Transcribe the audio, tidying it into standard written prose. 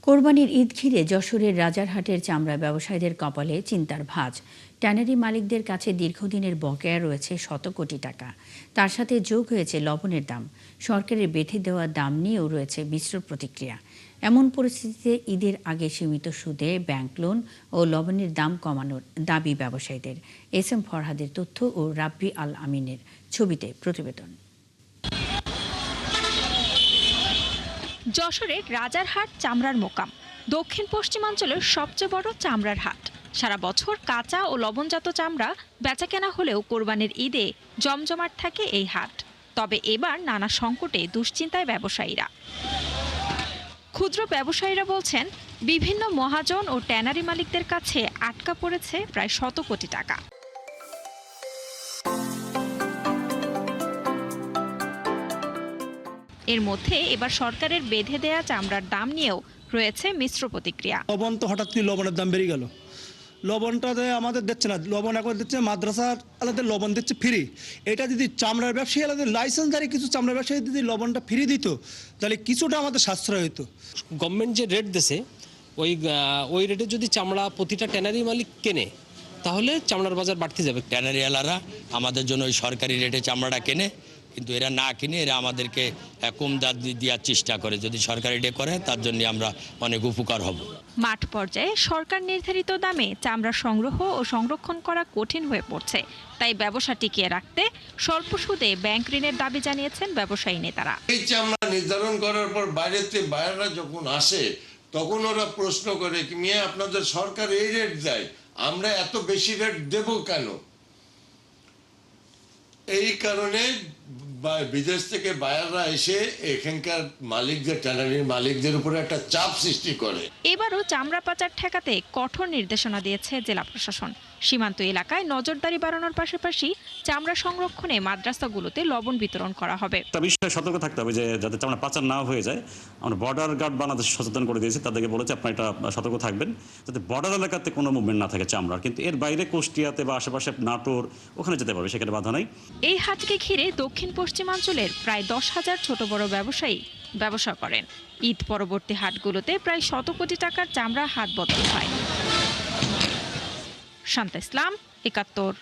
কোরবানির ঈদ ঘিরে যশোরের রাজারহাটের চামড়া ব্যবসায়ীদের কপালে চিন্তার ভাঁজ। ট্যানারি মালিকদের কাছে দীর্ঘদিনের বকেয়া রয়েছে শত কোটি টাকা। তার সাথে যোগ হয়েছে লবণের দাম। সরকারের বেঁধে দেওয়া দাম নিয়েও রয়েছে মিশ্র প্রতিক্রিয়া। এমন পরিস্থিতিতে ঈদের আগে সীমিত সুদে ব্যাংক লোন ও লবণের দাম কমানোর দাবি ব্যবসায়ীদের। এস এম ফরহাদের তথ্য ও রাব্বি আল আমিনের ছবিতে প্রতিবেদন। যশোরের রাজারহাট চামড়ার মোকাম দক্ষিণ পশ্চিমাঞ্চলের সবচেয়ে বড় চামড়ার হাট। সারা বছর কাঁচা ও লবণজাত চামড়া বেচাকেনা হলেও কোরবানির ঈদে জমজমাট থাকে এই হাট। তবে এবার নানা সংকটে দুশ্চিন্তায় ব্যবসায়ীরা। ক্ষুদ্র ব্যবসায়ীরা বলছেন, বিভিন্ন মহাজন ও ট্যানারি মালিকদের কাছে আটকা পড়েছে প্রায় শত কোটি টাকা। এর মধ্যে এবার সরকারের বেঁধে দেয়া চামড়ার দাম নিয়েও রয়েছে মিশ্র প্রতিক্রিয়া। লবণ তো হঠাৎ করে লবণের দাম বেড়ে গেল। লবণটা আমাদের দিচ্ছে না, লবণ এখন দিচ্ছে মাদ্রাসার আলাদা লবণ দিচ্ছে ফ্রি। এটা যদি চামড়ার ব্যবসায়ী আলাদা লাইসেন্সধারী কিছু চামড়ার ব্যবসায়ী যদি লবণটা ফ্রি দিত তাহলে কিছুটা আমাদের সাশ্রয় হতো। গভর্নমেন্ট যে রেট দেছে ওই রেটে যদি চামড়া প্রতিটা ট্যানারি মালিক কেনে তাহলে চামড়ার বাজার বাড়তে যাবে। ট্যানারি ওয়ালারা আমাদের জন্য ওই সরকারি রেটে চামড়াটা কেনে, কিন্তু এরা না কিনে এরা আমাদেরকে কম দাম দেওয়ার চেষ্টা করে। যদি সরকারি রেটে করে তার জন্য আমরা অনেক উপকার হব। মাঠ পর্যায়ে সরকার নির্ধারিত দামে চামড়া সংগ্রহ ও সংরক্ষণ করা কঠিন হয়ে পড়ছে। তাই ব্যবসা টিকিয়ে রাখতে স্বল্প সুদে ব্যাংক ঋণের দাবি জানিয়েছেন ব্যবসায়ী নেতারা। এই চামড়া নির্ধারণ করার পর বাইরেতে বাইরেরা যখন আসে তখন ওরা প্রশ্ন করে কি মিয়া আপনাদের সরকার এই রেট দেয়, আমরা এত বেশি রেট দেব কেন? এই কারণে বিদেশ থেকে বায়াররা এসে এখানকার মালিকদের ট্যানারির মালিকদের উপরে একটা চাপ সৃষ্টি করে। এবারও চামড়া পাচার ঠেকাতে কঠোর নির্দেশনা দিয়েছে জেলা প্রশাসন। সীমান্ত এলাকায় নজরদারি বাড়ানোর পাশাপাশি চামড়া সংরক্ষণে মাদ্রাসাগুলোতে লবণ বিতরণ করা হবে। একটা বিষয়ে সতর্ক থাকতে হবে যে যাতে চামড়া পাচার না হয়ে যায়। আমরা বর্ডার গার্ড বাংলাদেশ সচেতন করে দিয়েছি, তাদেরকে বলেছে আপনারা এটা সতর্ক থাকবেন যাতে বর্ডার এলাকাতে কোনো মুভমেন্ট না থাকে চামড়ার। কিন্তু এর বাইরে কুষ্টিয়াতে বা আশেপাশে নাটোর ওখানে যেতে পারবে, সেখানে বাধা নাই। এই হাটকে ঘিরে দক্ষিণ পশ্চিমাঞ্চলের প্রায় 10,000 ছোট বড় ব্যবসায়ী ব্যবসা করেন। ঈদ পরবর্তী হাটগুলোতে প্রায় শত কোটি টাকার চামড়া হাট বদল হয়। শান্তা ইসলাম, ৭১।